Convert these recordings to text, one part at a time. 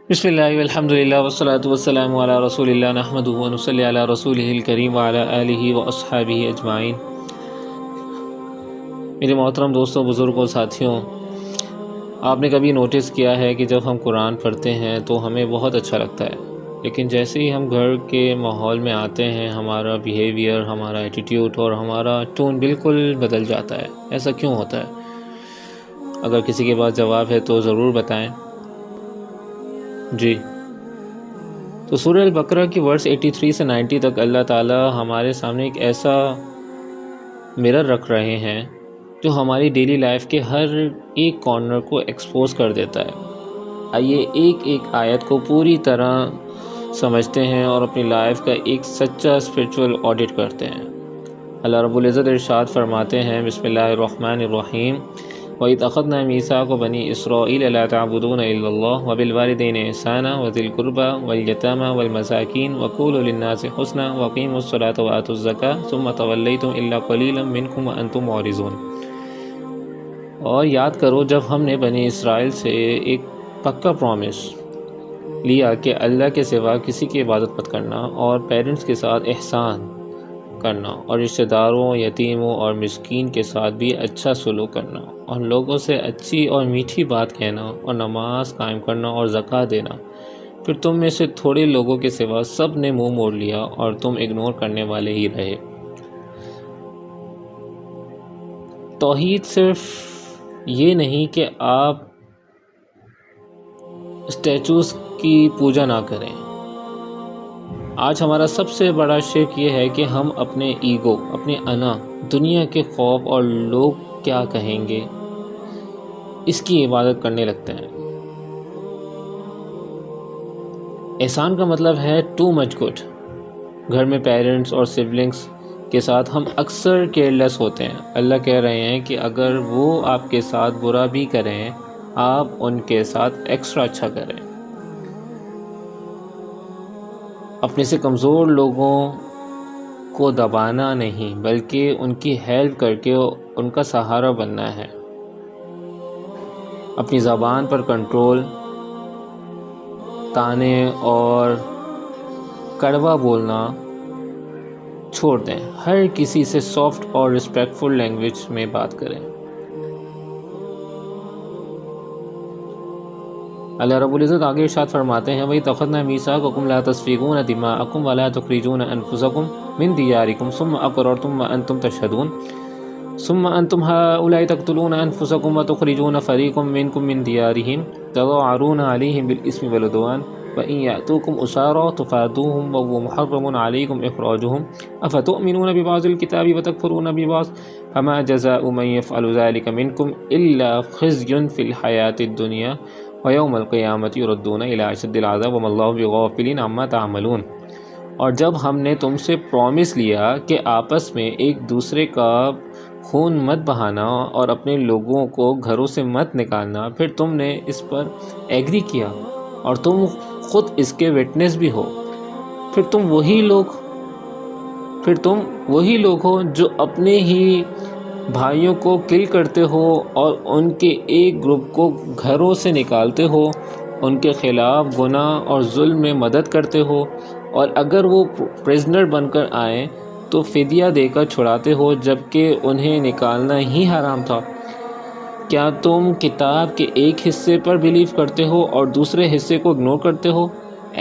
بسم اللہ والحمد للہ والصلاة والسلام علی رسول اللہ نحمدہ ونصلی علی رسولہ الکریم وعلی آلہ واصحابہ اجمعین۔ میرے محترم دوستوں، بزرگوں، ساتھیوں، آپ نے کبھی نوٹس کیا ہے کہ جب ہم قرآن پڑھتے ہیں تو ہمیں بہت اچھا لگتا ہے، لیکن جیسے ہی ہم گھر کے ماحول میں آتے ہیں ہمارا بیہیویئر، ہمارا ایٹیٹیوڈ اور ہمارا ٹون بالکل بدل جاتا ہے۔ ایسا کیوں ہوتا ہے؟ اگر کسی کے پاس جواب ہے تو ضرور بتائیں۔ جی، تو سورہ البقرہ کی ورس 83 سے 90 تک اللہ تعالی ہمارے سامنے ایک ایسا مرر رکھ رہے ہیں جو ہماری ڈیلی لائف کے ہر ایک کارنر کو ایکسپوز کر دیتا ہے۔ آئیے ایک ایک آیت کو پوری طرح سمجھتے ہیں اور اپنی لائف کا ایک سچا اسپرچول آڈٹ کرتے ہیں۔ اللہ رب العزت ارشاد فرماتے ہیں، بسم اللہ الرحمن الرحیم، وَإِذْ أَخَذْنَا مِيثَاقَ بَنِي إِسْرَائِيلَ لَا تَعْبُدُونَ إِلَّا اللَّهَ وَبِالْوَالِدَيْنِ إِحْسَانًا وَذِي الْقُرْبَى وَالْيَتَامَى وَالْمَسَاكِينِ وَقُولُوا لِلنَّاسِ حُسْنًا وَأَقِيمُوا الصَّلَاةَ وَآتُوا الزَّكَاةَ ثُمَّ تَوَلَّيْتُمْ إِلَّا قَلِيلًا مِّنكُمْ وَأَنتُمْ مُعْرِضُونَ۔ اور یاد کرو جب ہم نے بنی اسرائیل سے ایک پکا پرومس لیا کہ اللہ کے سوا کسی کی عبادت مت کرنا، اور پیرنٹس کے ساتھ احسان کرنا، اور رشتہ داروں، یتیموں اور مسکین کے ساتھ بھی اچھا سلوک کرنا، اور لوگوں سے اچھی اور میٹھی بات کہنا، اور نماز قائم کرنا اور زکوٰۃ دینا، پھر تم میں سے تھوڑے لوگوں کے سوا سب نے منہ موڑ لیا اور تم اگنور کرنے والے ہی رہے۔ توحید صرف یہ نہیں کہ آپ اسٹیچوز کی پوجا نہ کریں۔ آج ہمارا سب سے بڑا شرک یہ ہے کہ ہم اپنے ایگو، اپنے انا، دنیا کے خوف اور لوگ کیا کہیں گے، اس کی عبادت کرنے لگتے ہیں۔ احسان کا مطلب ہے ٹو مچ گڈ۔ گھر میں پیرنٹس اور سبلنگس کے ساتھ ہم اکثر کیئرلیس ہوتے ہیں۔ اللہ کہہ رہے ہیں کہ اگر وہ آپ کے ساتھ برا بھی کریں، آپ ان کے ساتھ ایکسٹرا اچھا کریں۔ اپنے سے کمزور لوگوں کو دبانا نہیں بلکہ ان کی ہیلپ کر کے ان کا سہارا بننا ہے۔ اپنی زبان پر کنٹرول، طعنے اور کڑوا بولنا چھوڑ دیں۔ ہر کسی سے سافٹ اور رسپیکٹفل لینگویج میں بات کریں۔ اللہ رب العزت آگے ارشاد فرماتے ہیں، وَإِذْ أَخَذْنَا مِيثَاقَكُمْ لَا تَسْفِكُونَ دِمَاءَكُمْ وَلَا تُخْرِجُونَ أَنفُسَكُمْ مِنْ دِيَارِكُمْ ثُمَّ أَقْرَرْتُمْ وَأَنْتُمْ تَشْهَدُونَ ثُمَّ أَنْتُمْ هَؤُلَاءِ تَقْتُلُونَ أَنفُسَكُمْ وَتُخْرِجُونَ فَرِيقًا مِنْكُمْ مِنْ دِيَارِهِمْ تَظَاهَرُونَ عَلَيْهِمْ بِالْإِثْمِ وَالْعُدْوَانِ وَإِنْ يَأْتُوكُمْ أُسَارَىٰ تُفَادُوهُمْ وَهُوَ مُحَرَّمٌ عَلَيْكُمْ إِخْرَاجُهُمْ أَفَتُؤْمِنُونَ بِبَعْضِ الْكِتَابِ وَتَكْفُرُونَ بِبَعْضٍ فَمَا جَزَاءُ مَنْ يَفْعَلُ ذَلِكَ مِنْكُمْ إِلَّا خِزْيٌ فِي الْحَيَاةِ الدُّنْيَا وَيَوْمَ الْقِيَامَةِ يُرَدُّونَ إِلَىٰ أَشَدِّ الْعَذَابِ وَمَا اللَّهُ بِغَافِلٍ عَمَّا تَعْمَلُونَ۔ اور جب ہم نے تم سے پرومس لیا کہ آپس میں ایک دوسرے کا خون مت بہانا اور اپنے لوگوں کو گھروں سے مت نکالنا، پھر تم نے اس پر ایگری کیا اور تم خود اس کے وٹنس بھی ہو، پھر تم وہی لوگ ہو جو اپنے ہی بھائیوں کو کل کرتے ہو اور ان کے ایک گروپ کو گھروں سے نکالتے ہو، ان کے خلاف گناہ اور ظلم میں مدد کرتے ہو، اور اگر وہ پرزنر بن کر آئیں تو فدیہ دے کر چھڑاتے ہو جبکہ انہیں نکالنا ہی حرام تھا۔ کیا تم کتاب کے ایک حصے پر بلیو کرتے ہو اور دوسرے حصے کو اگنور کرتے ہو؟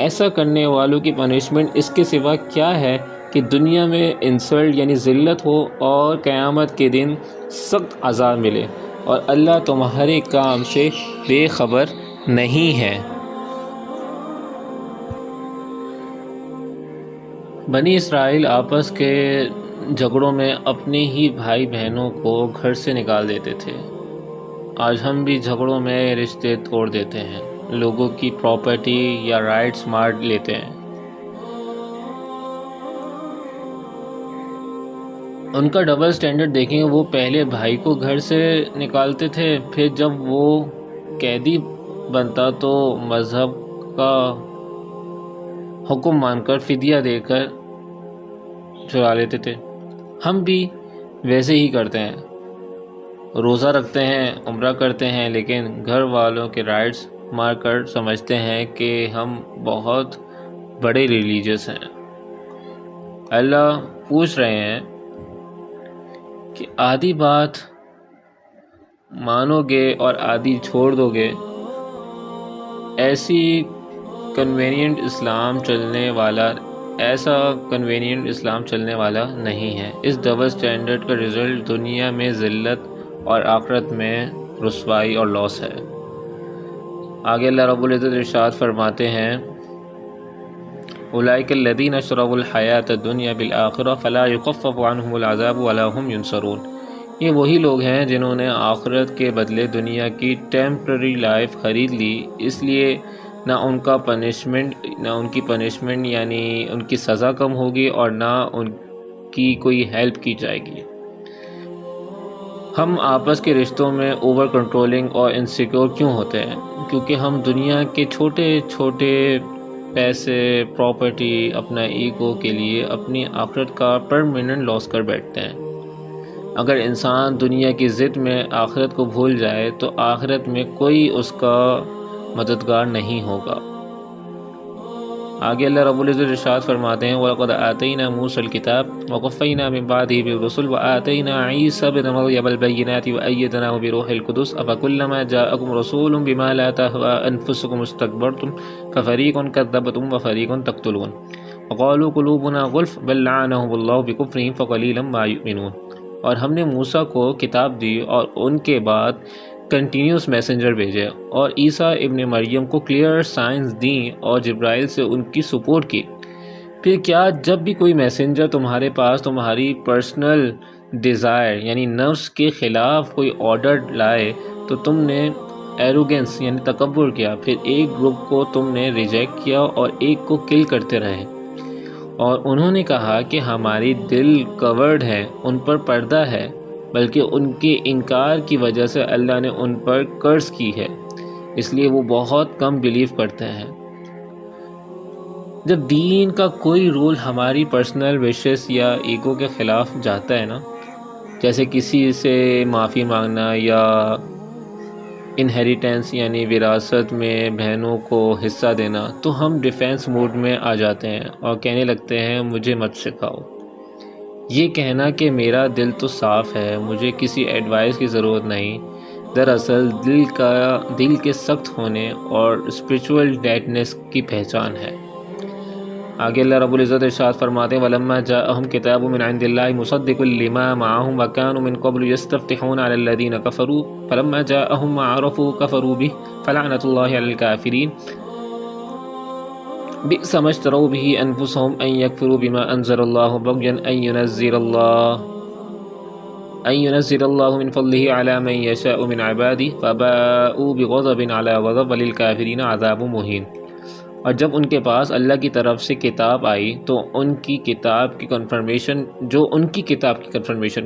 ایسا کرنے والوں کی پنشمنٹ اس کے سوا کیا ہے کہ دنیا میں انسلٹ یعنی ذلت ہو اور قیامت کے دن سخت عذاب ملے، اور اللہ تمہارے کام سے بے خبر نہیں ہے۔ بنی اسرائیل آپس کے جھگڑوں میں اپنے ہی بھائی بہنوں کو گھر سے نکال دیتے تھے۔ آج ہم بھی جھگڑوں میں رشتے توڑ دیتے ہیں، لوگوں کی پراپرٹی یا رائٹس مار لیتے ہیں۔ ان کا ڈبل سٹینڈرڈ دیکھیں، وہ پہلے بھائی کو گھر سے نکالتے تھے، پھر جب وہ قیدی بنتا تو مذہب کا حکم مان کر فدیہ دے کر چھڑا لیتے تھے۔ ہم بھی ویسے ہی کرتے ہیں، روزہ رکھتے ہیں، عمرہ کرتے ہیں، لیکن گھر والوں کے رائٹس مار کر سمجھتے ہیں کہ ہم بہت بڑے ریلیجس ہیں۔ اللہ پوچھ رہے ہیں کہ آدھی بات مانو گے اور آدھی چھوڑ دو گے؟ ایسا کنوینینٹ اسلام چلنے والا نہیں ہے۔ اس ڈبل سٹینڈرڈ کا رزلٹ دنیا میں ذلت اور آخرت میں رسوائی اور لاس ہے۔ آگے اللہ رب العزت ارشاد فرماتے ہیں اولئک الذین اشتروا الحیاۃ الدنیا بالآخرہ فلا یخفف عنہم العذاب ولا هم ینصرون۔ یہ وہی لوگ ہیں جنہوں نے آخرت کے بدلے دنیا کی ٹیمپرری لائف خرید لی، اس لیے نہ ان کی پنشمنٹ یعنی ان کی سزا کم ہوگی اور نہ ان کی کوئی ہیلپ کی جائے گی۔ ہم آپس کے رشتوں میں اوور کنٹرولنگ اور انسیکیور کیوں ہوتے ہیں؟ کیونکہ ہم دنیا کے چھوٹے چھوٹے پیسے، پراپرٹی، اپنا ایگو کے لیے اپنی آخرت کا پرماننٹ لاس کر بیٹھتے ہیں۔ اگر انسان دنیا کی ضد میں آخرت کو بھول جائے تو آخرت میں کوئی اس کا مددگار نہیں ہوگا۔ آگے اللہ رب العزت ارشاد فرماتے ہیں وَلَقَدْ آتَيْنَا مُوسَى الْكِتَابَ وَقَفَّيْنَا مِن بَعْدِهِ بِالرُّسُلِ وَآتَيْنَا عِيسَى ابْنَ مَرْيَمَ الْبَيِّنَاتِ وَأَيَّدْنَاهُ بِرُوحِ الْقُدُسِ أَفَكُلَّمَا جَاءَكُمْ رَسُولٌ بِمَا لَا تَهْوَىٰ أَنفُسُكُمُ اسْتَكْبَرْتُمْ فَفَرِيقًا كَذَّبْتُمْ وَفَرِيقًا تَقْتُلُونَ وَقَالُوا قُلُوبُنَا غُلْفٌ بَل لَّعَنَهُمُ اللَّهُ بِكُفْرِهِمْ فَقَلِيلًا مَا يُؤْمِنُونَ۔ اور ہم نے موسیٰ کو کتاب دی اور ان کے بعد کنٹینیوس میسنجر بھیجے اور عیسیٰ ابن مریم کو کلیئر سائنز دیں اور جبرائیل سے ان کی سپورٹ کی۔ پھر کیا جب بھی کوئی میسنجر تمہارے پاس تمہاری پرسنل ڈیزائر یعنی نفس کے خلاف کوئی آرڈر لائے تو تم نے ایروگنس یعنی تکبر کیا، پھر ایک گروپ کو تم نے ریجیکٹ کیا اور ایک کو کل کرتے رہے، اور انہوں نے کہا کہ ہماری دل کورڈ ہیں، ان پر پردہ ہے، بلکہ ان کے انکار کی وجہ سے اللہ نے ان پر کرس کی ہے، اس لیے وہ بہت کم بلیو کرتے ہیں۔ جب دین کا کوئی رول ہماری پرسنل وشز یا ایگو کے خلاف جاتا ہے نا، جیسے کسی سے معافی مانگنا یا انہیریٹنس یعنی وراثت میں بہنوں کو حصہ دینا، تو ہم ڈیفینس موڈ میں آ جاتے ہیں اور کہنے لگتے ہیں مجھے مت سکھاؤ۔ یہ کہنا کہ میرا دل تو صاف ہے، مجھے کسی ایڈوائس کی ضرورت نہیں، دراصل دل کے سخت ہونے اور اسپریچول ڈیڈنس کی پہچان ہے۔ آگے اللہ رب العزت ارشاد فرماتے ہیں وَلَمَّا جَاءَهُمْ كِتَابٌ مِّنْ عِندِ اللَّهِ مُصَدِّقٌ لِّمَا مَعَهُمْ وَكَانُوا مِن قَبْلُ يَسْتَفْتِحُونَ عَلَى الَّذِينَ كَفَرُوا فَلَمَّا جَاءَهُم مَّا عَرَفُوا كَفَرُوا بِهِ فَلَعْنَةُ اللَّهِ عَلَى الْكَافِرِينَ بِئْسَ مَا اشْتَرَوْا بِهِ أَنفُسَهُمْ أَن يَكْفُرُوا بِمَا أَنزَلَ اللَّهُ بَغْيًا أَن يُنَزِّلَ اللَّهُ مِن فَضْلِهِ عَلَى مَن يَشَاءُ مِنْ عِبَادِهِ فَبَاءُوا بِغَضَبٍ عَلَى غَضَبٍ وَلِلْكَافِرِينَ عَذَابٌ مُهِينٌ۔ اور جب ان کے پاس اللہ کی طرف سے کتاب آئی تو ان کی کتاب کی کنفرمیشن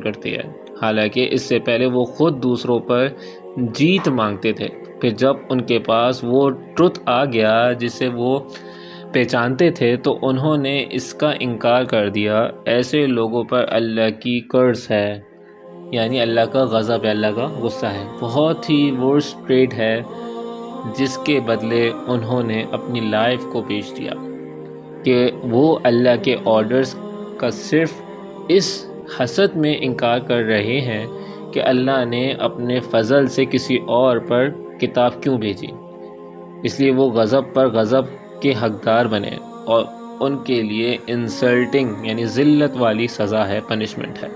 کرتی ہے، حالانکہ اس سے پہلے وہ خود دوسروں پر جیت مانگتے تھے۔ پھر جب ان کے پاس وہ ٹروتھ آ گیا جسے وہ پہچانتے تھے تو انہوں نے اس کا انکار کر دیا۔ ایسے لوگوں پر اللہ کی کرس ہے، یعنی اللہ کا غضب ہے، اللہ کا غصہ ہے، بہت ہی ورسٹ ٹریٹ ہے جس کے بدلے انہوں نے اپنی لائف کو بیچ دیا کہ وہ اللہ کے آرڈرز کا صرف اس حسد میں انکار کر رہے ہیں کہ اللہ نے اپنے فضل سے کسی اور پر کتاب کیوں بھیجی، اس لیے وہ غضب پر غضب کے حقدار بنے، اور ان کے لیے انسلٹنگ یعنی ذلت والی سزا ہے، پنشمنٹ ہے۔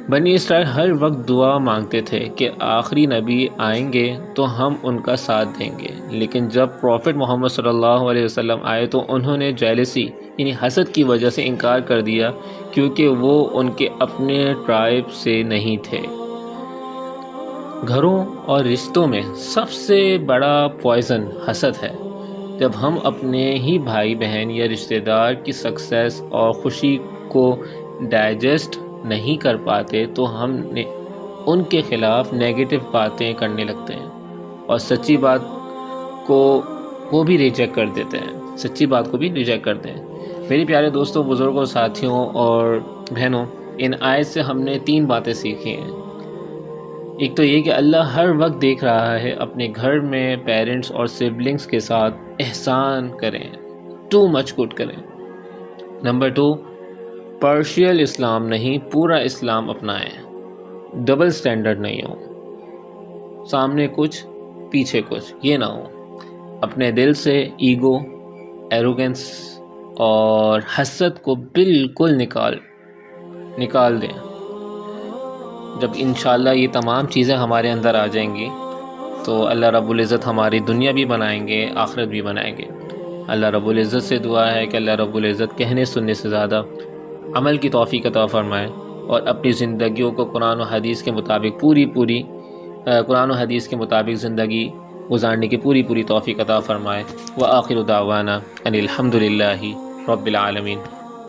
بنی اسرائیل ہر وقت دعا مانگتے تھے کہ آخری نبی آئیں گے تو ہم ان کا ساتھ دیں گے، لیکن جب پروفٹ محمد صلی اللہ علیہ وسلم آئے تو انہوں نے جیلسی یعنی حسد کی وجہ سے انکار کر دیا، کیونکہ وہ ان کے اپنے ٹرائب سے نہیں تھے۔ گھروں اور رشتوں میں سب سے بڑا پوائزن حسد ہے۔ جب ہم اپنے ہی بھائی بہن یا رشتہ دار کی سکسیس اور خوشی کو ڈائجسٹ نہیں کر پاتے تو ہم ان کے خلاف نیگیٹو باتیں کرنے لگتے ہیں اور سچی بات کو بھی ریجیکٹ کر دیتے ہیں، میری پیارے دوستوں، بزرگوں، ساتھیوں اور بہنوں، ان آیت سے ہم نے 3 باتیں سیکھی ہیں۔ ایک تو یہ کہ اللہ ہر وقت دیکھ رہا ہے اپنے گھر میں پیرنٹس اور سبلنگس کے ساتھ احسان کریں، ٹو مچ گڈ کریں۔ نمبر 2، پارشیل اسلام نہیں، پورا اسلام اپنائیں، ڈبل سٹینڈرڈ نہیں ہو، سامنے کچھ پیچھے کچھ، یہ نہ ہو۔ اپنے دل سے ایگو، ایروگنس اور حسد کو بالکل نکال دیں۔ جب انشاءاللہ یہ تمام چیزیں ہمارے اندر آ جائیں گی تو اللہ رب العزت ہماری دنیا بھی بنائیں گے، آخرت بھی بنائیں گے۔ اللہ رب العزت سے دعا ہے کہ اللہ رب العزت کہنے سننے سے زیادہ عمل کی توفیق عطا فرمائے، اور اپنی زندگیوں کو قرآن و حدیث کے مطابق قرآن و حدیث کے مطابق زندگی گزارنے کی پوری توفیق عطا فرمائے۔ وآخر دعوانا ان الحمد للہ رب العالمین۔